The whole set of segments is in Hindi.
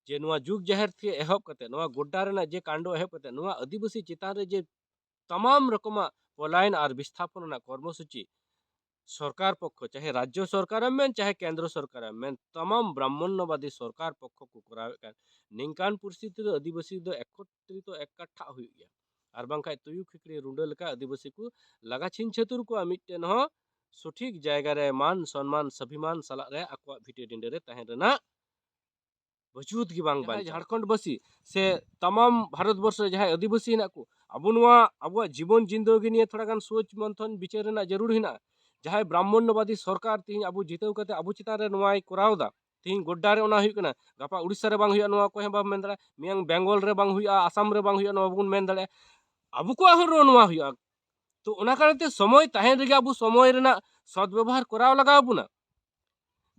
जे नुआ जुग जहर के एहब कते नुआ गोड्डा रेना जे कांडो एहब कते नुआ आदिवासी चितान रे जे तमाम रकमा पलायन और विस्थापन रेना कर्मसूची सरकार पक्ष चाहे राज्य सरकार में चाहे केंद्र सरकार में तमाम ब्राह्मण्यवादी सरकार पक्ष को करावे निंकान परिस्थिति आदिवासी दो एकत्रित एकट्ठा हुई गया और बांखाय तुयु खिकड़ी रुंडा लेका आदिवासी को लगा छिन छतुर को मिट्टेन हो सठिक जायगा रे मान सम्मान स्वाभिमान सला रे आको भिटे डिंडे रे तहेन रेना वजूद की बांग बांचा झारखंड बसी से तमाम भारत वर्ष जहां आदिवासी हिना को अब जीवन जिंदगी निये थोड़ा गान सोच मंथन विचार रेना जरूर हिना जहां ब्राह्मण्यवादी सरकार तीन अब जितेव कते अब चितान रे नोआय करावदा तीन गोड्डा रे ओना हुई कना गापा उड़ीसा रे बांग हुई नोआ को हेबा मेन दड़ा मियां बेंगल रे बांग हुई आसाम रे बांग हुई नोआ बुन मेन दड़ा अब को हरो नोआ हुई तो ओना कारते समय तहेन रे अब समय रेना सद्व्यवहार कराव लगा बुना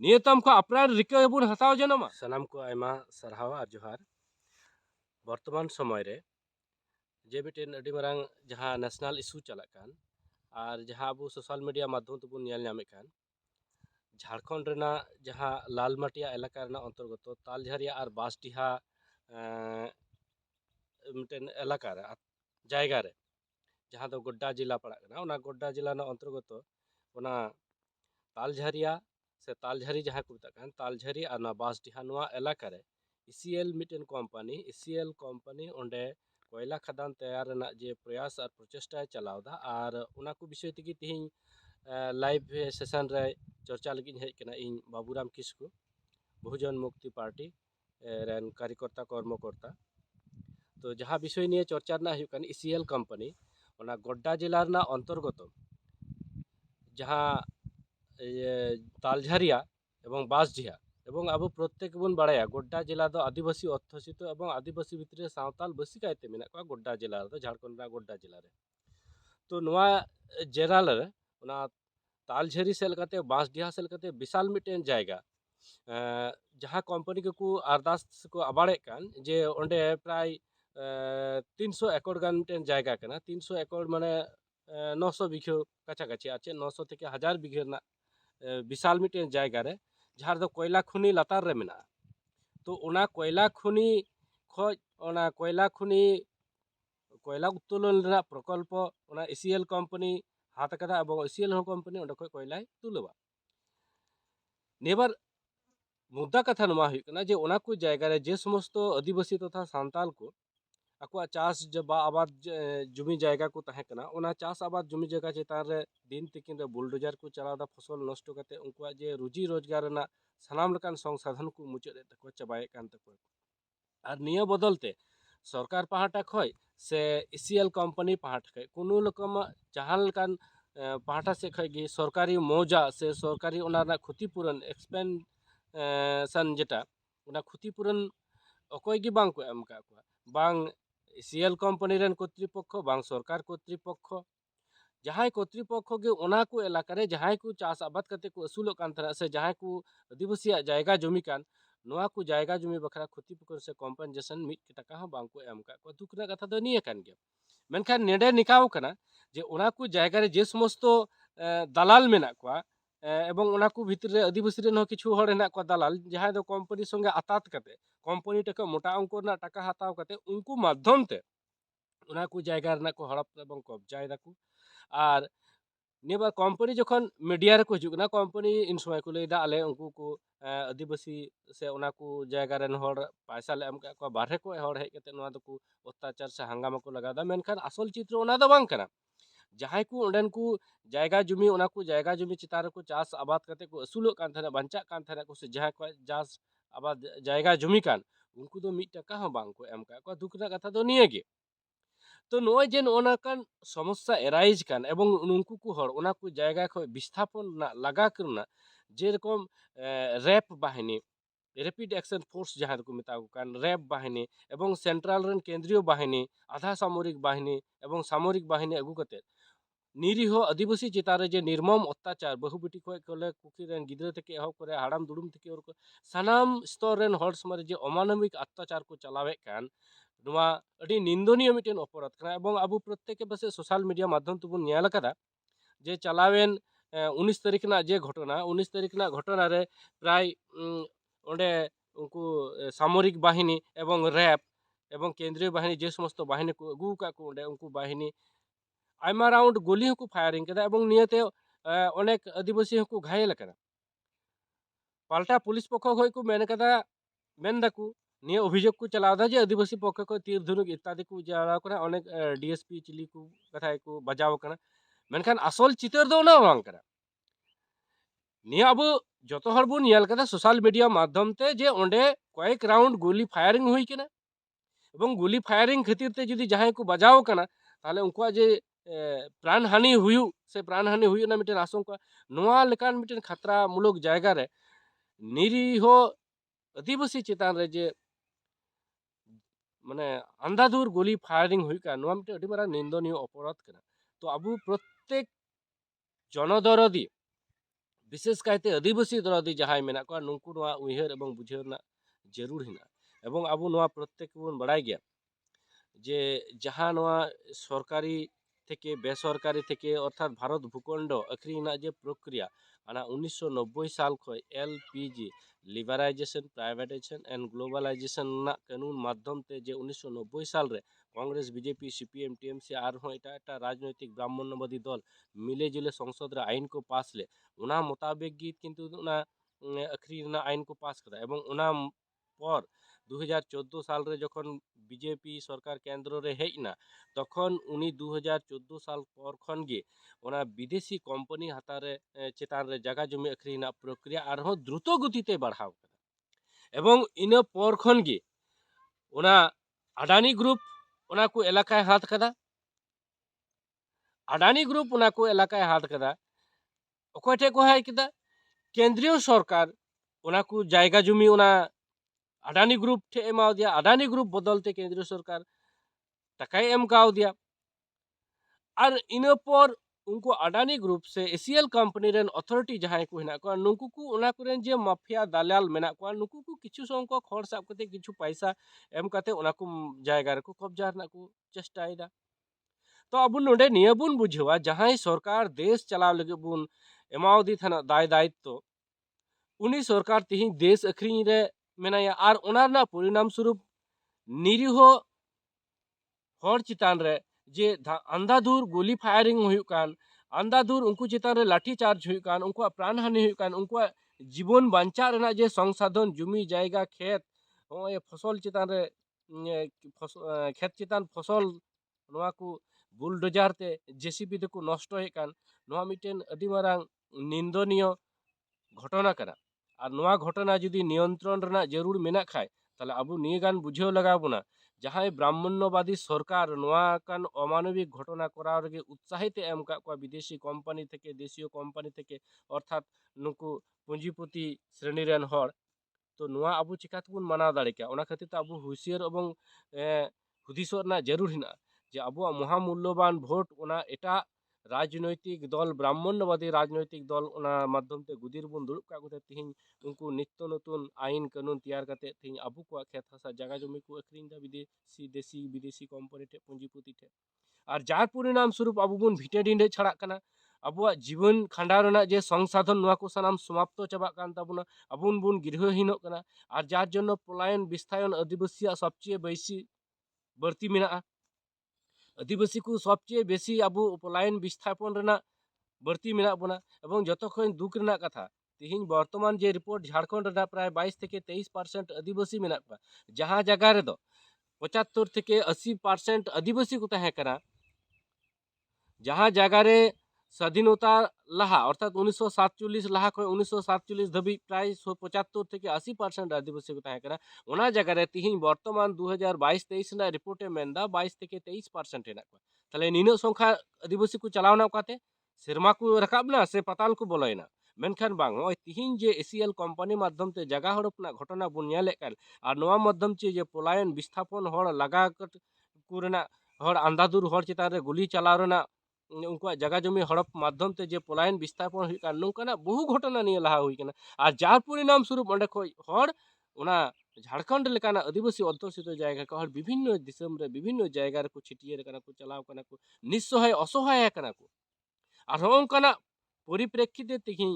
नियतम को अपराध रिका बुन हताव जनमा सनाम को आयमा सरहावा और जोहार वर्तमान समय रे जे मिटेन अडी मारांग जहां नेशनल इशू चला कान और जहां अब सोशल मीडिया माध्यम तबुन नेल नामे कान झारखंड रेना जहां लालमाटिया एलाका रेना अंतर्गत तालझारिया और बासडीहा मिटेन एलाका रे जायगा रे जहां दो गोड्डा जिला पड़ा कना ओना गोड्डा जिला ना अंतर्गत ओना तालझारिया से तालझारी जहां को बताकान तालझारी और ना बासडीहा नोआ एलाका रे ईसीएल मिटेन कंपनी ईसीएल कंपनी ओंडे कोयला खदान तैयार रेना जे प्रयास और प्रचेष्टा चलावदा और ओना को विषय तगी तिहिं लाइव सेशन रे चर्चा लगी हेज कना इन बाबूराम किस्कु बहुजन मुक्ति पार्टी रेन कार्यकर्ता कर्मकर्ता तो जहां विषय निये चर्चा ना हुई कान ईसीएल कंपनी ओना गोड्डा जिला रेना अंतर्गत जहां तालझारिया एवं बासडीहा एवं अब प्रत्येक बन बाड़ाया गोड्डा जिला दो आदिवासी अध्युषित एवं आदिवासी भितर सावताल बसी कायते मेना को गोड्डा जिला रे झारखंड रा गोड्डा जिला रे तो नोआ जेराल रे ओना तालझारी सेल कते बासडीहा सेल कते विशाल मिटेन जायगा जहां कंपनी को अरदास को आबाड़े कान जे ओंडे प्राय 300 एकड़ गान मिटेन जायगा कना 300 एकड़ माने 900 बिघा काछाकाछि आछे 900 থেকে 1000 बिघा ना विशाल मिटेन जायगा रे जहां दो कोयला खुनी लातार रे मेना तो ओना कोयला खुनी खोज ओना कोयला खुनी कोयला उत्तोलन रेना प्रकल्प ओना ईसीएल कंपनी हाथ कदा एवं ईसीएल कंपनी ओंडे खय कोयलाय तुलबा नेबार मुद्दा कथा नुमा हुई कना जे ओना को जायगा रे जे समस्त आदिवासी तथा सांताल को आकुआ चास जब आबाद जमी जायगा को तहे कना ओना चास आबाद जमी जगह चेतान रे दिन तिकिन रे बुलडोजर को चलादा फसल नष्ट करते उनकुआ जे रुजी रोजगार ना सानाम लकान संसाधन को मुचाद तको चबाए कान तको और निया बदलते सरकार पाहाटा खय से ईसीएल कंपनी पाहाट खय कोनो रकम जहां लकान पाहाटा से खय गे सरकारी मौजा से सरकारी ओना ना क्षतिपूरण एक्सपेंशन जेटा ओना क्षतिपूरण अकोय गे बांग को एम का को बांग ईसीएल कंपनी रेन कर्तृपक्ष बांग सरकार कर्तृपक्ष जहां कर्तृपक्ष गे ओना को एलाका रे जहां को चास आबाद करते को असुलों कान तरह से जहां को आदिवासी जायगा जमी कान नोआ को जायगा जमी बखरा क्षतिपूरण से कम्पेनसेशन मिट टाका हो बांग को एम का को दुख ना कथा दो निये कान गे मेनखान नेडे निकाव कना जे ओना को जायगा रे जे समस्त दलाल मेना को एवं ओना को भितर रे आदिवासी रेन हो किछु हड़ हेना को दलाल जहां दो कंपनी संगे आतात कते कंपनी टाका मोटा अंक ना टाका हताव कते उनको माध्यम ते ओना को जायगा रेना को हड़प एवं कब्जाय दाकू और निबा कंपनी जखन मीडिया रे को हिजुगना कंपनी इन समय को लेदा आले उनको को आदिवासी से ओना को जायगा रेन हड़ पैसा ले एम का को बारहे को हड़ हेज कते नोआ दको अत्याचार से हंगामा को लगादा मेनखान असल चित्र ओना दो बांग कना जहां को ओंडन को जायगा जमी ओना को जायगा जमी चितार को चास आबाद करते को असुलों कान थाना बंचा कान थाना को से जहां को चास आबाद जायगा जमी कान उनको दो मिट टाका हो बांग को एम का को दुख ना कथा दो निये गे तो नोय जे ओनाकान समस्या एराइज कान एवं उनको को हड़ ओना को जायगा खय विस्थापन ना लगा करना जे रकम रैप बाहिनी रैपिड एक्शन फोर्स जहां को मेता को कान रैप बाहिनी एवं सेंट्रल रेन केंद्रीय बाहिनी आधा सामरिक बाहिनी एवं सामरिक बाहिनी अगु कते निरीह आदिवासी चितारे जे निर्मम अत्याचार बहु बेटी खय कोले कुकी रेन गिद्रा तके एहब करे हाड़ाम दुड़ुम तके और सानाम स्तर रेन हड़ समारे जे अमानविक अत्याचार को चलावे कान नोआ अडी निंदनीय मिटेन अपराध कना एवं अब प्रत्येक बसे सोशल मीडिया माध्यम तबुन न्याल कदा जे चलावेन 19 तारीख ना जे घटना 19 तारीख ना घटना रे प्राय ओंडे उनको सामरिक बाहिनी एवं रैप एवं केंद्रीय बाहिनी जे समस्त बाहिनी को अगू का को ओंडे उनको बाहिनी आयमा राउंड गोली हको फायरिंग केदा एवं नियते अनेक आदिवासी हको घायल कना पाल्टा पुलिस पक्ष खय को मेन कदा मेन दाकू निये अभियोग को चलावदा जे आदिवासी पक्ष को तीर धनुक इत्यादि को जलाव कना अनेक डीएसपी चिली को कथा को बजाव कना मेनखान असल चितर दो ना बांग कना निया अब जतो हर बुन यल कदा सोशल मीडिया माध्यम ते जे ओंडे कয়েক राउंड गोली फायरिंग हुई कना एवं गोली फायरिंग खातिर ते जदि जहां को बजाव कना ताले उनको जे प्राण हानि हुई से प्राण हानि हुई ना मिटन आशंका नोआ लेकान मिटन खतरा मुलक जायगा रे निरीह आदिवासी चेतान रे जे माने अंधाधुर गोली फायरिंग हुई का नोआ मिटन अडी मारा निंदनीय अपराध कना तो अबु प्रत्येक जनदरदी विशेष कायते आदिवासी दरदी जहां मेना को नुंकु नोआ उइहर एवं बुझेरना जरूर हिना एवं अबु नोआ प्रत्येक बन बड़ाय गया जे जहां नोआ सरकारी থেকে বেসরকারি থেকে অর্থাৎ ভারত ভূখণ্ড আখরিনা যে প্রক্রিয়া আনা 1990 সাল খয় LPG liberalisation privatisation and globalisation না কানুন মাধ্যমতে যে 1990 সাল রে কংগ্রেস বিজেপি সিপিএম টিএমসি আর হয় এটা একটা রাজনৈতিক ব্রাহ্মণ্যবাদী দল মিলে जुले संसद रे आईन को पास ले उना मुताबिक गीत किंतु उना আখরিনা আইন को पास करा एवं उना पर 2014 साल रे जखन बीजेपी सरकार केंद्र रे हेजना तखन उनी 2014 साल पर खन गे ओना विदेशी कंपनी हातारे चेतान रे जगह जमी अखरीना प्रक्रिया आरहो द्रुत गतिते बढ़ाव एवं इन पर खन गे ओना अडानी ग्रुप ओना को एलाकाय हाथ कदा अडानी ग्रुप ओना को एलाकाय हाथ कदा ओकटे को हाय कदा केंद्रीय सरकार ओना को जायगा जमी ओना अडानी ग्रुप ठे एमा दिया अडानी ग्रुप बदलते केंद्रीय सरकार टाकाय एम काव दिया और इन पर उनको अडानी ग्रुप से एसीएल कंपनी रेन अथॉरिटी जहां को हिना को नुकु को ओना कुरेन जे माफिया दालाल मेना को नुकु को किछु संख्यक हर साब कते किछु पैसा एम कते ओना को जायगा रे को कब्जा रना को चेष्टायदा तो अब नोडे निया बुन बुझवा जहां सरकार देश चलाव लगे बुन एमावदी थाना दाय दायित्व उनी सरकार तिही देश अखरी रे मेनाया और ओना ना परिणाम स्वरूप निरीह हर चितान रे जे अंधाधुर गोली फायरिंग हुई कान अंधाधुर उनको चितान रे लाठी चार्ज हुई कान उनको प्राण हानि हुई कान उनको जीवन बांचा रेना जे संसाधन जमी जायगा खेत ओ फसल चितान रे खेत चितान फसल नोआ को बुलडोजार ते जेसीबी ते को नष्ट हे कान नोआ मिटेन अडी मारांग निंदनीय घटना करा और नोआ घटना जदि नियंत्रण रेना जरूर मेना खाय ताले अब निये गान बुझेव लगा बुना जहां ब्राह्मण्यवादी सरकार नोआ कान अमानविक घटना करा रे उत्साहित एम का विदेशी कंपनी थेके देशीय कंपनी थेके अर्थात नुकु पुंजीपति श्रेणी रेन हर तो नोआ अब चिकातबुन माना दाड़े क्या ओना खातिर तो अब हुसियर एवं हुदिसर जरूर हिना जे अब महामूल्यवान भोट ओना एटा राजनैतिक दल ब्राह्मण्यवादी राजनैतिक दल ओना माध्यम ते गुदिर बुन दुड़ुब का गुते तिहिं उनको नित्य नतुन आईन कानून तैयार करते तिहिं अबु को खेत हसा जगह जमी को अखरिंग दा विदेशी देशी विदेशी कंपनी ठे पुंजीपति ठे और जार परिणाम स्वरूप अबु बुन भिटे डिंडे छड़ा कना अबुआ जीवन खांडाव रेना जे संसाधन नोआ को सानाम समाप्त चाबा कान ताबुना अबुन बुन गृहहीनों कना और जार जन्य पलायन विस्थायन आदिवासी सबचेये बेसी बढ़ती मेना आदिवासी को सबचेये बेसी अबु पलायन विस्थापन रेना बढ़ती मेना बना एवं जतखन दुख रेना कथा तिहिं वर्तमान जे रिपोर्ट झारखंड रेना प्राय 22 থেকে 23% आदिवासी मेना को जहां जगह रे दो 75 থেকে 80% आदिवासी को तहे करा जहां जगह रे स्वाधीनता लाहा अर्थात 1947 लाहा खय 1947 धाबी प्राय 75 থেকে 80% आदिवासी को तहे करा ओना जगह रे तिहिं वर्तमान 2022-23 ना रिपोर्टे मेंदा 22 থেকে 23% हेना को ताले निनो संख्या आदिवासी को चलावना काते सेरमा को रकाबना से पताल को बोलायना मेनखान बांग ओय तिहिं जे एसीएल कंपनी माध्यम ते जगह हड़पना घटना बुन नेले काल और नोआ माध्यम चे जे पलायन विस्थापन हड़ लगा कुरेना हड़ अंधाधुर हड़ चितान रे गुली चलाव रेना उनको जगह जमी हड़प माध्यम ते जे पलायन विस्थापन हुई कान नोंकाना बहु घटना निये लहा हुई कना और जार परिणाम स्वरूप अंडे खय हड़ ओना झारखंड लेकाना आदिवासी अध्युषित जायगा को हड़ विभिन्न दिसम रे विभिन्न जायगा रे को छिटियर कना को चलाव कना को निस्सहाय असहाय कना को और होंकाना परिप्रेक्षित तिहिं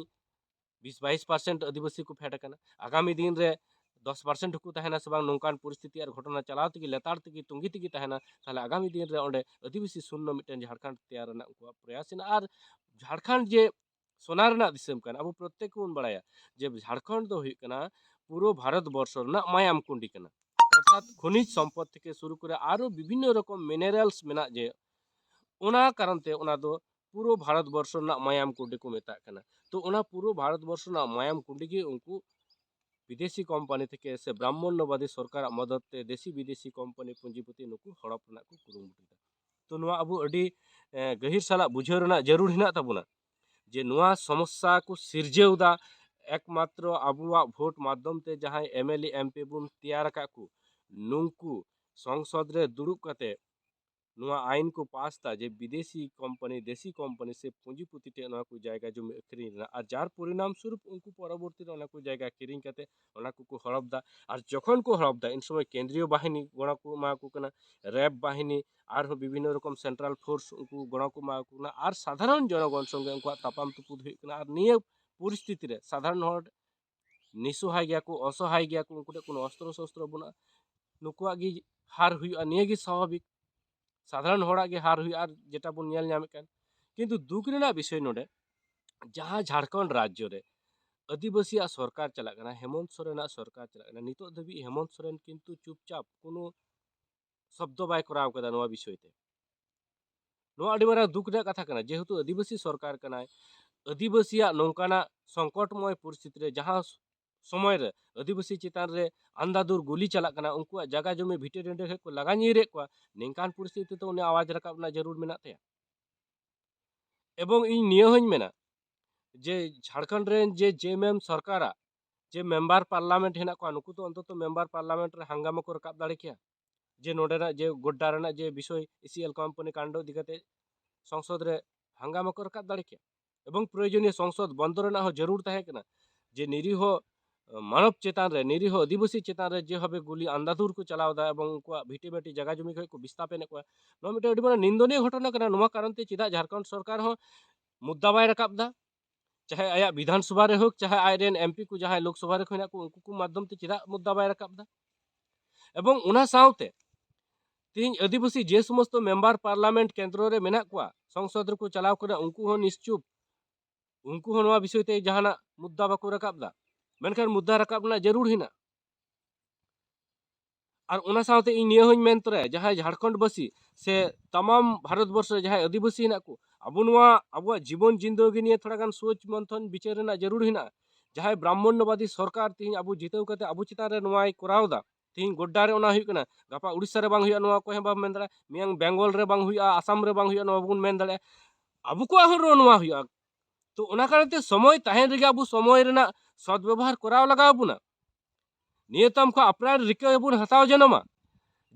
20-22% आदिवासी को फेट कना आगामी दिन रे 10% को तहना से बांग नोंकान परिस्थिति और घटना चलाव तक लेतार तक तुंगी तक तहना ताहले आगामी दिन रे ओंडे आदिवासी शून्य मिटन झारखंड तैयार रना उनको प्रयास और झारखंड जे सोना रना दिसम कन अब प्रत्येक को बड़ाया जे झारखंड दो हुई कना पूरा भारत वर्ष रना मायाम कुंडी कना अर्थात खनिज सम्पद থেকে শুরু করে আরো বিভিন্ন রকম মিনারেলস মেনা যে ওনা কারণতে ওনা দো পুরো ভারতবর্ষ রনা মায়াম কুंडी को মেতা কানা তো ওনা পুরো ভারতবর্ষ রনা মায়াম কুंडी के उनको विदेशी कोम्पानी থেকে से ब्राह्मण्यवादी सरकार मददते देशी विदेशी कोम्पानी पुंजीपति नुकु हड़प रना को कुरुमुटुदा तो नुआ अबु अडी गहिर साला बुझाव रना जरूर हिना ताबुना जे नुआ समस्या को सिरजेउदा एकमात्र अबुआ भोट माध्यम ते जहां एमएलए एमपी बुन तैयार का को नुंकु संसद रे दुड़ुब कते नुआ आईन को पास था जे विदेशी कंपनी देशी कंपनी से पुंजीपति टे ना को जायगा जो अखरिन ना और जार परिणाम स्वरूप उनको परवर्ती ना को जायगा किरिंग कते ओना को हड़प दा और जखन को हड़प दा इन समय केंद्रीय बाहिनी गणा को मा को कना रैब बाहिनी और विभिन्न रकम सेंट्रल फोर्स उनको गणा को मा को ना और साधारण जनगण संगे उनको तापाम तुपुद हुई कना और निय परिस्थिति रे साधारण हड़ निसहाय गया को असहाय गया को उनको कोनो अस्त्र शस्त्र बना नुकुआ गी हार हुई निय गी स्वाभाविक साधारण हड़ा के हार हुई और जेटा बन नेल नामे कान किंतु दुख रेना विषय नोडे जहां झारखंड राज्य रे आदिवासी सरकार चला कना हेमंत सोरेन सरकार चला कना नितो धबी हेमंत सोरेन किंतु चुपचाप कोनो शब्द बाय कराव कदा नवा विषय ते नवा अडी मारा दुख रे कथा कना जेहेतु आदिवासी सरकार कना आदिवासी नौकाना संकटमय परिस्थिति रे जहां समय रे आदिवासी चितान रे अंधाधुर गुली चला कना उनको जगह जमी भिटे डेंडे को लगा नीरे को निंकान परिस्थिति तो उन्हें आवाज रकाबना जरूर मेना तया एवं इन नियो हኝ मेना जे झारखंड रे जे जेएमएम सरकारा जे मेंबर पार्लियामेंट हेना को नुकु तो अंतत मेंबर पार्लियामेंट रे हंगामा को रकाब दाड़े किया जे नोडेना जे गोड्डा रेना जे विषय इसीएल कंपनी कांड दिगते संसद रे हंगामा को रकाब दाड़े किया एवं प्रयोजनीय संसद बंद रेना हो जरूर ताहे कना जे निरीह मानव चेतान रे निरीह आदिवासी चेतान रे जे हबे गुली अंधाधुर को चलावदा एवं उनको भिटी बेटी जगह जमी को विस्थापन को नो मिटे अडी माना निंदनीय घटना कना नोमा कारण ते चिदा झारखंड सरकार हो मुद्दा बाय रकाबदा चाहे आया विधानसभा रे होक चाहे आयरेन एमपी को जहां लोकसभा रे खोना को उनको को माध्यम ते चिदा मुद्दा बाय रकाबदा एवं उना साउते तीन आदिवासी जे समस्त मेंबर पार्लियामेंट केंद्र रे मेना को संसद को चलाव करे उनको हो निश्चुप उनको हो नवा विषय ते जहाना मुद्दा बाको रकाबदा मेनखान मुद्दा रकाबना जरूर हिना और उना साउते इन नियो हኝ मेन तरे जहां झारखंडवासी से तमाम भारतवर्ष जहां आदिवासी हिना को अब नवा अब जीवन जिंदगी निये थोड़ा गान सोच मंथन विचार रेना जरूर हिना जहां ब्राह्मण्यवादी सरकार तीन अब जितेव कते अब चितान रे नवाई करावदा तीन गोड्डा रे ओना हुई कना गापा उड़ीसा रे बांग हुई नवा को हेबा मेन दरा मियां बेंगल रे बांग हुई आसाम रे बांग हुई नवा बुन मेन दले अब को हरो नवा हुई तो ओना कारणते समय ताहेन रे अब समय रेना सद्व्यवहार कराव लगा बुना नियतम को अपनार रिका बुन हताव जनमा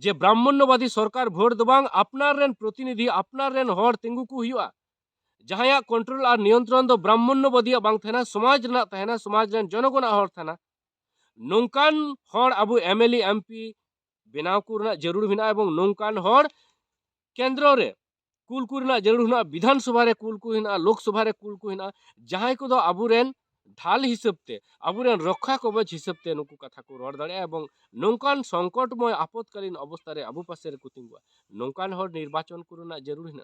जे ब्राह्मण्यवादी सरकार भोट दबांग अपनार रेन प्रतिनिधि अपनार रेन हर तिंगु को हुआ जहां कंट्रोल और नियंत्रण दो ब्राह्मण्यवादी बांग थेना समाज रेना तहना समाज रेन जनगण हर थेना नौकान हर अब एमएलए एमपी बनाव को रेना जरूर हिना एवं नौकान हर केंद्र रे कुल को रेना जरूर हिना विधानसभा रे कुल को हिना लोकसभा रे कुल को हिना जहां को दो अब रेन ढाल हिसाबते अब रक्षा कवच हिसाबते नुकु कथा को रड़ दाड़े एवं नौकान संकटमय आपतकालीन अवस्था रे अबु पासे रे को तिंगुआ नौकान हर निर्वाचन करना जरूर हिना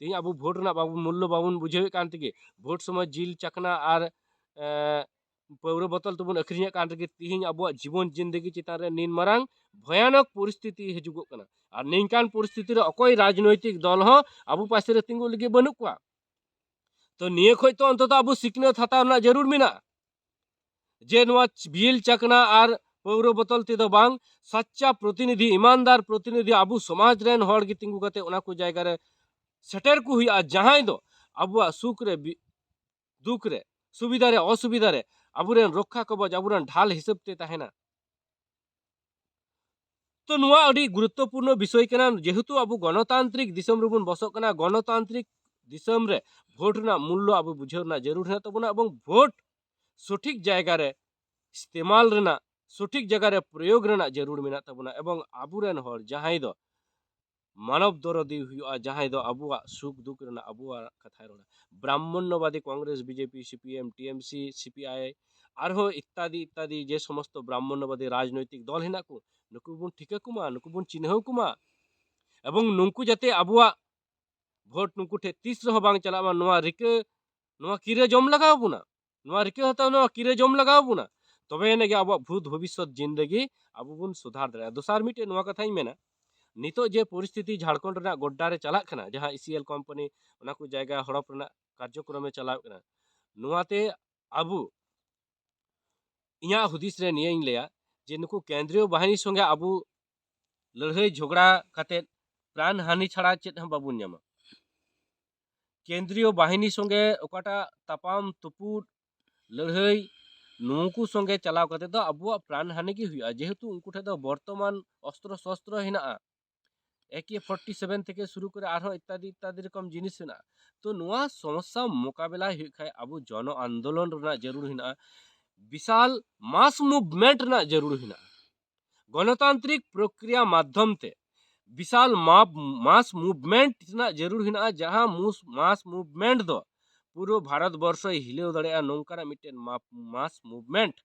तीन अब भोट ना बाबू मूल्य बाबुन बुझेवे कान तिगे भोट समय जिल चकना और पौर बोतल तबुन अखरिया कान तिगे तीन अब जीवन जिंदगी चितान रे नीन मरांग भयानक परिस्थिति हिजुगो कना और निंकान परिस्थिति रे अकोय राजनैतिक दल हो अबु पासे रे तिंगु लगे बनु कोआ तो निये खय तो अंतत अब सिकनत हताव ना जरूर मिना जे नवा बिल चकना और पौर बोतल ते दो बांग सच्चा प्रतिनिधि ईमानदार प्रतिनिधि अब समाज रेन हड़ गे तिंगु कते ओना को जायगा रे सेटर को हुई जहां दो अब सुख रे दुख रे सुविधा रे असुविधा रे अबुरेन रक्षा कवच अबुरेन ढाल हिसाबते तहेना तो नुआ अडी गुरुत्वपूर्ण विषय कना जेहेतु अब गणतांत्रिक दिसम रुबन बसक कना गणतांत्रिक दिसम रे भोट ना मूल्य अब बुझेना जरूर है तबना एवं भोट सठिक जायगा रे इस्तेमाल रेना सठिक जगह रे प्रयोग रेना जरूर मेना तबना एवं आबुरेन हर जहां दो मानव दरदी हुआ जहां दो अबुआ सुख दुख रेना अबुआ कथा रोड़ा ब्राह्मण्यवादी Congress BJP CPM TMC CPI आरहो इत्यादि इत्यादि जे समस्त ब्राह्मण्यवादी राजनैतिक दल हेना को नुकु बुन ठिका कुमा नुकु बुन चिन्हव कुमा एवं नुकु जाते आबुआ भोट नुकु ठे तीस रह बांग चलावा नोआ रिके नोआ किरे जम लगाव बुना नोआ रिके हता नोआ किरे जम लगाव बुना तबे ने गे आबुआ भूत भविष्य जिंदगी आबु बुन सुधार दरे दोसार मिटे नोआ कथाई मेना नितो जे परिस्थिति झारखंड रना गोड्डा रे चलाक खना जहां ईसीएल कंपनी ओना को जायगा हड़प रना कार्यक्रम चलाव कना नोआते आबु इया हुदिस रे निया लेया जे नुकु केंद्रीय बाहिनी संगे आबु लड़ाई झगड़ा काते प्राण हानि छाड़ा चेत हम बाबू ᱧᱟᱢᱟ केंद्रीय बाहिनी संगे ओकाटा तापाम तुपुद लड़ाई नुकु संगे चलाव काते दो आबुआ प्राण हानि की हुआ जेहेतु उनको ठे दो वर्तमान अस्त्र शस्त्र हिना AK-47 থেকে শুরু করে আরো ইত্যাদি ইত্যাদি রকম জিনিস হেনা তো নোয়া সমস্যা মোকাবেলা হুই খায় আবু জন আন্দোলন রনা জরুর হিনা विशाल मास मुवमेंट ना जरूर हिना गणतांत्रिक प्रक्रिया माध्यम ते विशाल मास मुवमेंट ना जरूर हिना जहां मास मुवमेंट दो पूरा भारत वर्ष हिलेव दड़े नौकाना मिटेन मास मुवमेंट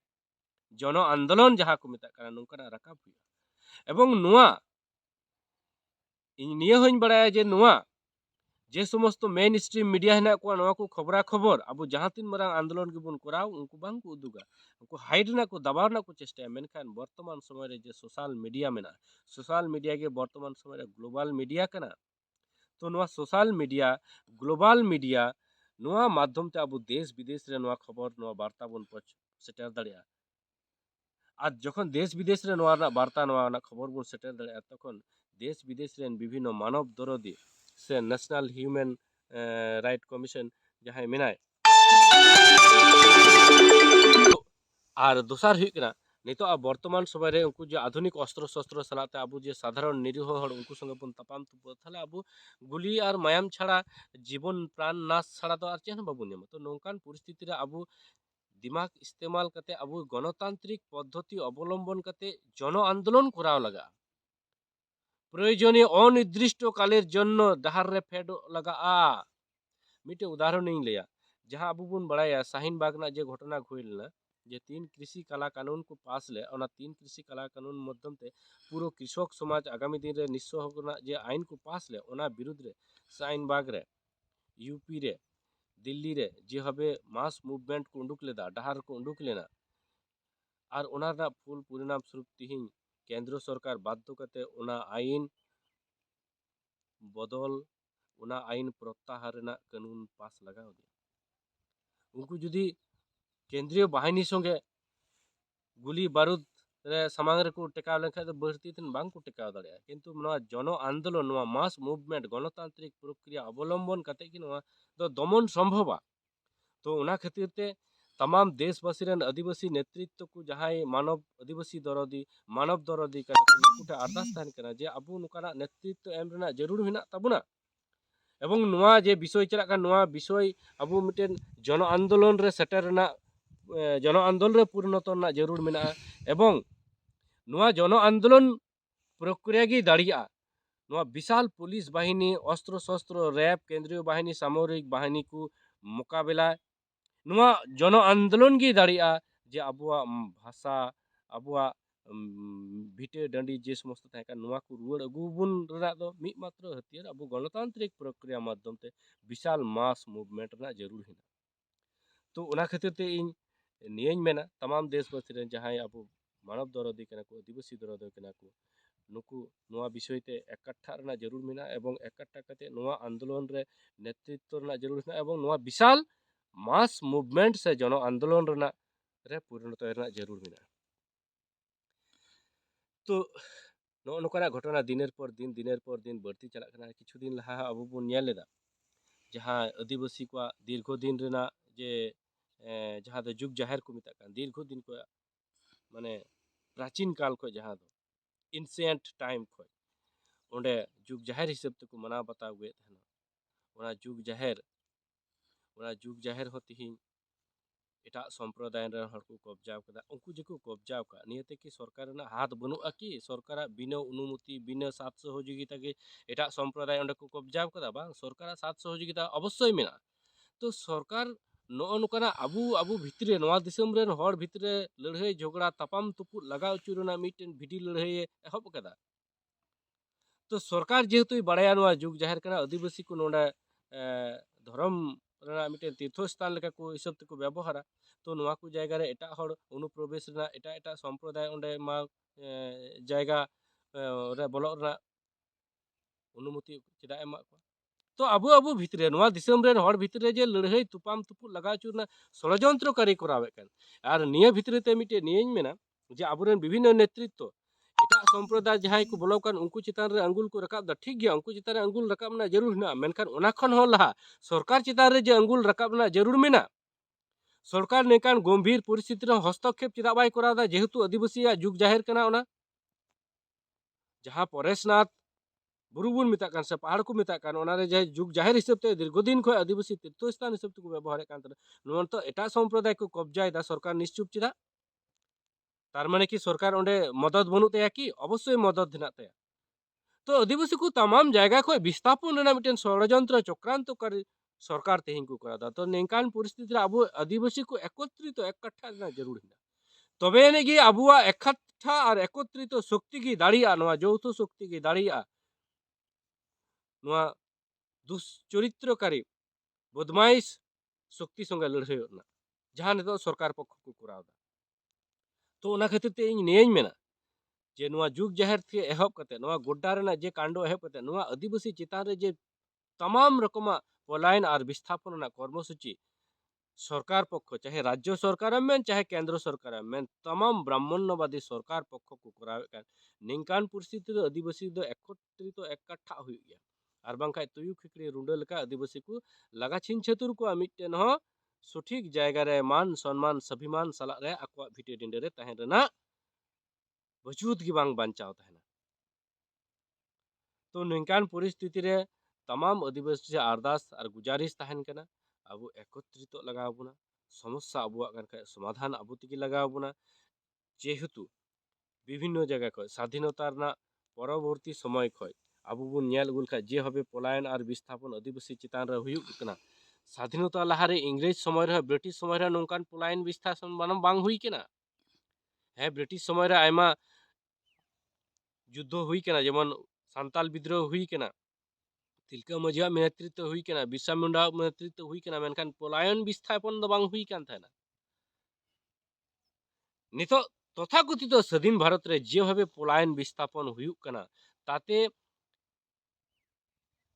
जन आंदोलन जहां को मेता काना नौकाना राकाब हुआ एवं नुआ इन निया होइन बड़ाया जे नुआ जे समस्त मेन स्ट्रीम मीडिया हेना को नवा को खबरा खबर अब जहां तीन मारांग आंदोलन के बुन कराव उनको बांग को उदुगा उनको हाइड ना को दबाव ना को चेष्टा मेनखान वर्तमान समय रे जे सोशल मीडिया के वर्तमान समय रे ग्लोबल मीडिया कना तो नवा सोशल मीडिया ग्लोबल मीडिया नवा माध्यम ते अब देश विदेश रे नवा खबर नवा वार्ता बुन पच सेटर दड़िया आज जखन देश विदेश रे नवा ना वार्ता नवा ना खबर बुन सेटर दड़िया तखन देश विदेश रे विभिन्न मानव दरदी से नेशनल ह्यूमन राइट कमिशन जहां मेनाय और दोसार हुई कना नितो आ वर्तमान समय रे उनको जो आधुनिक अस्त्र शस्त्र सलाते आबु जे साधारण निरीह हड़ उनको संगे बन तापाम तुप थाले आबु गुली और मायाम छाड़ा जीवन प्राण नाश छाड़ा तो आर चेन बाबू नेम तो नौकान परिस्थिति रे आबु दिमाग इस्तेमाल करते आबु गणतांत्रिक पद्धति अवलंबन करते जन आंदोलन कराव लगा प्रयोजनीय अनिर्दिष्ट कालेर जन्य डाहार रे फेड लगा मिटे उदाहरण इन लिया जहां आबु बुन बड़ाया शाहीन बाग ना जे घटना घुइलना जे 3 कृषि कला कानून को पास ले ओना 3 कृषि कला कानून माध्यम ते पूरा कृषक समाज आगामी दिन रे निश्चय होना जे आईन को पास ले ओना विरुद्ध रे शाहीन बाग रे यूपी रे दिल्ली रे जे हबे मास मुवमेंट को उंडुक लेदा डाहार को उंडुक लेना और ओना रा फुल परिणाम स्वरूप तिहिन केंद्र सरकार बाध्य करते ओना आईन बदल ओना आईन प्रत्याहार रेना कानून पास लगाव दिया उनको जुदी केंद्रीय बाहिनी संगे गुली बारूद रे समांग रे को टेकाव लेखा तो बढ़ती थिन बांग को टेकाव दाड़िया किंतु नवा जन आंदोलन नवा मास मुवमेंट गणतांत्रिक प्रक्रिया अवलंबन करते कि नवा तो दमन संभव तो उना खातिर ते तमाम देशवासी रन आदिवासी नेतृत्व को जहां मानव आदिवासी दरदी मानव दरदी कना उनकुटे अरदास तान कना जे अबु नुकाना नेतृत्व एम रना जरूर हिना तबुना एवं नुआ जे विषय चला का नुआ विषय अबु मिटेन जन आंदोलन रे सेटर रना जन आंदोलन रे परिणत ना जरूर मेना एवं नुआ जन आंदोलन प्रक्रिया की दाड़िया नुआ विशाल पुलिस बाहिनी अस्त्र शस्त्र रैप केंद्रीय बाहिनी सामरिक बाहिनी को मुकाबला नुआ जन आंदोलन की दाड़िया जे अबुआ भाषा अबुआ भिटे डंडी जे समस्त तहका नुआ को रुआड़ अगु बुन रना दो मिट मात्र हथियार अबु गणतांत्रिक प्रक्रिया माध्यम ते विशाल मास मुवमेंट ना जरूर हिना तो उना खातिर ते इन नियन मेना तमाम देशवासी रे जहां अबु मानव दरदी कना को आदिवासी दरदी कना को नुकु नुआ विषय ते एकट्ठा रना जरूर मेना एवं एकट्ठा कते नुआ आंदोलन रे नेतृत्व रना जरूर हिना एवं नुआ विशाल मास मुवमेंट से जन आंदोलन रना रे परिणत रना जरूर मेना तो नोकरा घटना दिनेर पर दिन बढ़ती चला किछु दिन लहा अब बन लेदा जहां आदिवासी को दीर्घ दिन रेना जे जहां दो जुग जाहिर को मिता दीर्घ दिन को माने प्राचीन काल को जहां दो एंशिएंट टाइम को ओंडे जुग जाहिर हिसाब तक मना बताव गे थना ओना जुग जाहिर होती ही एटा संप्रदाय रे हर को कब्जा कदा उनको जेको कब्जा का नियते कि सरकार ना हाथ बनुआ कि सरकार बिना अनुमति बिना साथ सहयोगिता के एटा संप्रदाय अंडे को कब्जा कदा बा सरकार साथ सहयोगिता अवश्य मेना तो सरकार ᱱᱚᱜᱼᱚ ᱱᱚᱝᱠᱟᱱᱟᱜ ᱟᱵᱚ ᱵᱷᱤᱛᱨᱤ ᱱᱚᱣᱟ ᱫᱤᱥᱚᱢ ᱨᱮᱱ ᱦᱚᱲ ᱵᱷᱤᱛᱨᱤ ᱞᱟᱹᱲᱦᱟᱹᱭ ᱡᱷᱚᱜᱽᱲᱟ ᱛᱟᱯᱟᱢ ᱛᱩᱯᱩᱫ ᱞᱟᱜᱟᱣ ᱦᱚᱪᱚ ᱨᱮᱱᱟᱜ ᱢᱤᱫᱴᱮᱱ ᱵᱷᱤᱰᱤ ᱞᱟᱹᱲᱦᱟᱹᱭᱮ ᱮᱦᱚᱵ ᱟᱠᱟᱫᱟ। ᱛᱚ ᱥᱚᱨᱠᱟর ᱡᱮᱦᱮᱛᱩᱭ ᱵᱟᱲᱟᱭᱟ ᱱᱚᱣᱟ ᱡᱩᱜᱽ ᱡᱟᱦᱮᱨ ᱠᱟᱱᱟ, ᱟᱹᱫᱤᱵᱟᱹᱥᱤ ᱠᱚ ᱱᱚᱰᱮ ᱫᱷᱚᱨᱚᱢ ᱨᱮᱱᱟᱜ ᱢᱤᱫᱴᱮᱱ ᱛᱤᱨᱛᱷᱚ ᱥᱛᱷᱟᱱ ᱞᱮᱠᱟ ᱠᱚ ᱦᱤᱥᱟᱹᱵ ᱛᱮᱠᱚ ᱵᱮᱵᱚᱦᱟᱨᱟ। ᱛᱚ ᱱᱚᱣᱟ ᱠᱚ ᱡᱟᱭᱜᱟ ᱨᱮ ᱮᱴᱟᱜ ᱦᱚᱲ ᱚᱱᱩᱯᱨᱚᱵᱮᱥ ᱨᱮᱱᱟᱜ ᱮᱴᱟᱜ ᱥᱚᱢᱯᱨᱚᱫᱟᱭ ᱚᱸᱰᱮ ᱢᱟ ᱡᱟᱭᱜᱟ ᱨᱮ ᱵᱚᱞᱚᱜ ᱨᱮᱱᱟᱜ অনুমতি ᱪᱮᱫᱟᱜ ᱮᱢᱟᱜ ᱠᱚᱣᱟ? ᱛᱚ ᱟᱵᱚ ᱵᱷᱤᱛᱨᱤ ᱱᱚᱣᱟ ᱫᱤᱥᱚᱢ ᱨᱮᱱ ᱦᱚᱲ ᱵᱷᱤᱛᱨᱤ ᱡᱮ ᱞᱟᱹᱲᱦᱟᱹᱭ ᱛᱩᱯᱟᱢ ᱛᱩᱯᱩᱫ ᱞᱟᱜᱟᱣ ᱦᱚᱪᱚ ᱨᱮᱱᱟᱜ ষড়যন্ত্রকারী ᱠᱚᱨᱟᱣᱮᱫ ᱠᱟᱱ, ᱟᱨ ᱱᱤᱭᱟᱹ ᱵᱷᱤᱛᱨᱤ ᱛᱮ ᱢᱤᱫᱴᱮᱱ ᱱᱤᱭᱟᱹᱧ ᱢᱮᱱᱟ ᱡᱮ ᱟᱵᱚᱨᱮᱱ ᱵᱤᱵᱷᱤᱱᱱᱚ ᱱᱮᱛᱨᱤᱛᱛᱚ ᱮᱴᱟᱜ ᱥᱚᱢᱯᱨᱚᱫᱟᱭ ᱡᱟᱦᱟᱸᱭ ᱠᱚ ᱵᱚᱞᱚ ᱠᱟᱱ ᱩᱱᱠᱩ ᱪᱮᱛᱟᱱ ᱨᱮ ᱟঙ্গুল ᱠᱚ ᱨᱟᱠᱟᱵ ᱫᱟ, ᱴᱷᱤᱠ ᱜᱮᱭᱟ ᱩᱱᱠᱩ ᱪᱮᱛᱟᱱ ᱨᱮ আঙ্গুল ᱨᱟᱠᱟᱵ ᱨᱮᱱᱟᱜ ᱡᱟᱹᱨᱩᱲ ᱦᱮᱱᱟᱜᱼᱟ, ᱢᱮᱱᱠᱷᱟᱱ ᱚᱱᱟ ᱠᱷᱚᱱ ᱦᱚᱸ ᱞᱟᱦᱟ ᱥᱚᱨᱠᱟর ᱪᱮᱛᱟᱱ ᱨᱮ ᱡᱮ আঙ্গুল ᱨᱟᱠᱟᱵ ᱨᱮᱱᱟᱜ ᱡᱟᱹᱨᱩᱲ ᱢᱮᱱᱟᱜᱼᱟ। সরকার নেকান গম্ভীর পরিস্থিতি রে হস্তক্ষেপ চেদা বাই করা দা, যেহেতু আদিবাসীয়াᱜ যুগ জাহের কানা ওনা ᱡᱟᱦᱟᱸ ᱯᱚᱨᱮশᱱᱟᱛᱷ ᱵᱩᱨᱩ ᱵᱚᱱ ᱢᱮᱛᱟᱜ ᱠᱟᱱ ᱥᱮ ᱯᱟᱦᱟᱲ ᱠᱚ ᱢᱮᱛᱟᱜ ᱠᱟᱱ, ᱚᱱᱟᱨᱮ ᱡᱟᱦᱟᱸ ᱡᱩᱜᱽ ᱡᱟহেᱨ ᱦᱤᱥᱟᱹᱵ ᱛᱮ ᱫᱤᱨᱜᱷᱚᱫᱤᱱ ᱠᱷᱚᱱ ᱟᱹᱫᱤᱵᱟᱹᱥᱤ ᱛᱤᱨᱛᱷᱚ ᱥᱛᱷᱟᱱ ᱦᱤᱥᱟᱹᱵ ᱛᱮᱠᱚ ᱵᱮᱵᱚᱦᱟᱨᱮᱫ ᱠᱟᱱ ᱛᱟᱦᱮᱸ, ᱱᱚᱣᱟ ᱱᱤᱛᱚᱜ ᱮᱴᱟᱜ ᱥᱚᱢᱯᱨᱚᱫᱟᱭ ᱠᱚ ᱠᱚᱵᱡᱟᱭᱮᱫᱟ ᱥᱚᱨᱠᱟর ᱱᱤশ্ᱪᱩᱯ ᱪᱮᱫᱟᱜ? তার মানে কি সরকার ওঁᱰে মদত বানুᱜ তায়া কি? অবশ্যই মদত হেনাᱜ তায়া। তো আদিবাসী কো তামাম জায়গা খoj বিস্থাপন রেনাᱜ মিটেন ষড়যন্ত্র চক্রান্তকারী সরকার তেহিং কো করাদা। তো নিংকান পরিস্থিতি রে আবো আদিবাসী কো একত্রিত এককাঠা রেনাᱜ ᱡᱟᱹᱨᱩᱲ ᱦᱮᱱᱟᱜᱼᱟ। ᱛᱚᱵᱮ ᱟᱹᱱᱤᱡ ᱜᱮ ᱟᱵᱚᱣᱟᱜ ᱮᱠᱟᱴᱷᱟ ᱟᱨ ᱮᱠᱚᱛᱨᱤᱛᱚ ᱥᱚᱠᱛᱤ ᱜᱮ ᱫᱟᱲᱮᱭᱟᱜᱼᱟ, ᱱᱚᱣᱟ ᱡᱳᱣᱛᱷᱚ ᱥᱚᱠᱛᱤ ᱜᱮ ᱫᱟᱲᱮᱭᱟᱜᱼᱟ ᱱᱚᱣᱟ দুশ্চরিত্রকারী বদমাইশ শক্তি সঙ্গে লড়াইᱚᱜ ᱨᱮᱱᱟᱜ ᱡᱟᱦᱟᱸ ᱱᱤᱛᱚᱜ ᱥᱚᱨᱠᱟর ᱯᱚᱠᱠᱷᱚ ᱠᱚ ᱠᱚᱨᱟᱣ ᱫᱟ। ᱛᱚ ᱚᱱᱟ ᱠᱷᱟᱹᱛᱤᱨ ᱛᱮ ᱤᱧ ᱱᱤᱭᱟᱹᱧ ᱢᱮᱱᱟ ᱡᱮ ᱱᱚᱣᱟ ᱡᱩᱜᱽ ᱡᱟᱦᱮᱨ ᱛᱷᱮᱠᱮ ᱮᱦᱚᱵ ᱠᱟᱛᱮ ᱱᱚᱣᱟ ᱜᱚᱰᱰᱟ ᱨᱮᱱᱟᱜ ᱡᱮ ᱠᱟଣ୍ଡᱚ ᱮᱦᱚᱵ ᱠᱟᱛᱮ ᱱᱚᱣᱟ ᱟᱹᱫᱤᱵᱟᱹᱥᱤ ᱪᱮᱛᱟᱱ ᱨᱮ ᱡᱮ तमाम रकमाग पलायन और विस्थापन रना कर्मसूची सरकार पक्ष चाहे राज्य सरकार मेन चाहे केंद्र सरकार मेन तमाम ब्राह्मण्यवादी सरकार पक्ष को करावे कान निंकान परिस्थिति रे आदिवासी दो एकत्रित एककाठा हुई गया और बांखाय तुयु खिकड़ी रुंडा लेका आदिवासी को लगा छिन छतुर को मिटटेन हो सठिक जायगा रे मान सम्मान स्वाभिमान साला रे आकवा भिटे डिंडे रे तहेन रेना वजूद गी बांग बांचाव तहेना। तो निंकान परिस्थिति रे तमाम आदिवासी अरदास और गुजारिश तहन कना अब एकत्रित लगाव बोना समस्या अबुआ कन खाय समाधान अबु तिगी लगाव बोना। जेहेतु विभिन्न जगह खय स्वाधीनता रना परवर्ती समय खय अबु बुन नेल गुल खाय जे हबे पलायन और विस्थापन आदिवासी चितान रे हुयुग कना। स्वाधीनता लहारे इंग्रेज समय रे ब्रिटिश समय रे नोंकान पलायन विस्थापन बनम बांग हुई केना। हे ब्रिटिश समय रे आयमा युद्ध हुई केना, जेमन सांताल विद्रोह हुई केना, तिलका मजिया नेतृत्व हुई केना, बिरसा मुंडा नेतृत्व हुई केना, मेनखान पलायन विस्थापन दो बांग हुई कान थाना। नितो तथाकथित स्वाधीन भारत रे जे भावे पलायन विस्थापन हुयुग कना ताते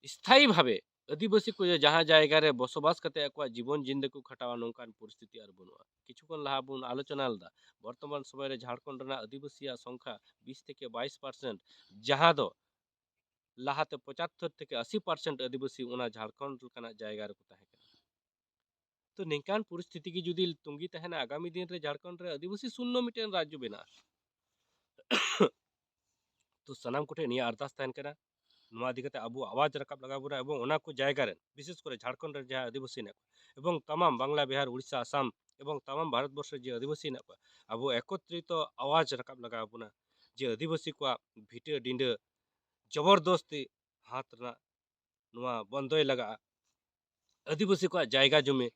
स्थायी भावे आदिवासी को जहाँ जायगा रे बसबास कते अकवा जीवन जिंदगी को खटावा नोंकान परिस्थिति आर बनुआ। किछुकन लाहा बुन आलोचना लदा वर्तमान समय रे झारखंड रना आदिवासी संख्या 20 থেকে 22% जहाँ दो लाहाते 75 থেকে 80% आदिवासी उना झारखंड लुकाना जायगा रे को ताहे कना। तो निंकान परिस्थिति की जुदी तुंगी तहना आगामी दिन रे झारखंड रे आदिवासी शून्य मिटेन राज्य बेना। तो सनाम कोठे निया अरदास तहन कना नोआ इदि कते अबु आवाज रकाब लगा बुना एवं ओना को जायगा रे विशेष करे झारखंड रे जहाँ आदिवासी ने एवं तमाम बांग्ला बिहार उड़ीसा आसाम एवं तमाम भारतवर्ष जे आदिवासी ने अबु एकत्रित आवाज रकाब लगा बुना जे आदिवासी को भिटे डिंडे जबरदस्ती हाथ रना नोआ बंदोय लगा आदिवासी को जायगा जुमे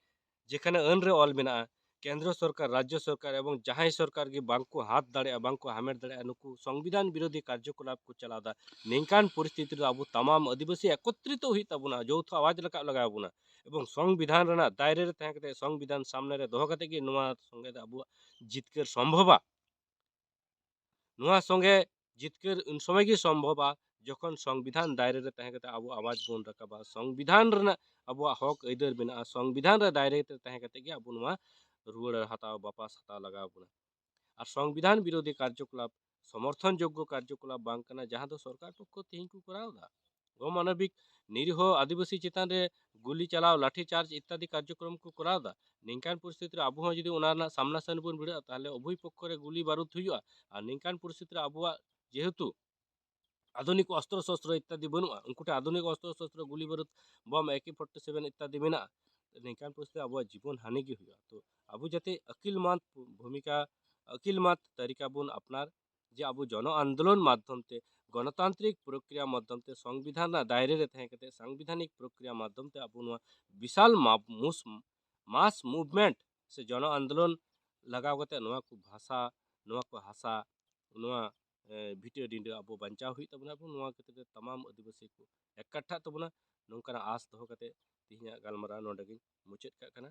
जेखाने अन रे ऑल मेना केंद्र सरकार राज्य सरकार एवं जहां सरकार के बांको हाथ दाड़े बांको हामेट दाड़े नुकु संविधान विरोधी कार्यकलाप को चलादा। निंकान परिस्थिति अब तमाम आदिवासी एकत्रित हुई तबना जौथ आवाज लगा लगाबना एवं संविधान रना दायरे रे तहे कते संविधान सामने रे दोह कते कि नोआ संगे अब जितकर संभवा नोआ संगे जितकर उन समय की संभवा जखन संविधान दायरे रे तहे कते अब आवाज बोन रकाबा संविधान रना अब हक ऐदर बिना संविधान रे दायरे रे तहे कते कि अब नोआ रुआड़ हताव बापास हताव लगाव बना और संविधान विरोधी कार्यकलाप समर्थन योग्य कार्यकलाप बांग कना जहां दो सरकार पक्ष तेहिं को करावदा। अमानविक निरीह आदिवासी चितान रे गुली चलाव लाठी चार्ज इत्यादि कार्यक्रम को करावदा। निंकान परिस्थिति रे आबु हं जदि ओना सामना सामनी बन भिड़ा ताहले उभय पक्ष रे गुली बारूद हुयुआ और निंकान परिस्थिति रे आबुआ जेहेतु आधुनिक अस्त्र शस्त्र इत्यादि बनुआ उनकुटे आधुनिक अस्त्र शस्त्र गुली बारूद बम AK-47 इत्यादि मेना निंकान परिस्थिति अब जीवन हानि की हुआ। तो अब जाते अकिल मात भूमिका अकिल मात तरीका बन अपनार जे अब जन आंदोलन माध्यम ते गणतांत्रिक प्रक्रिया माध्यम ते संविधान दायरे रे तहे कते संवैधानिक प्रक्रिया माध्यम ते अब विशाल मुस मास मूवमेंट से जन आंदोलन लगाव कते नोआ को भाषा नोआ को हासा नोआ भिटर डिंडे अब बचाव हुई तबना अब नोआ कते तमाम आदिवासी को एकट्ठा तबना नौकाना आस दो कते तिहिया गालमारा नोडे मुचाद का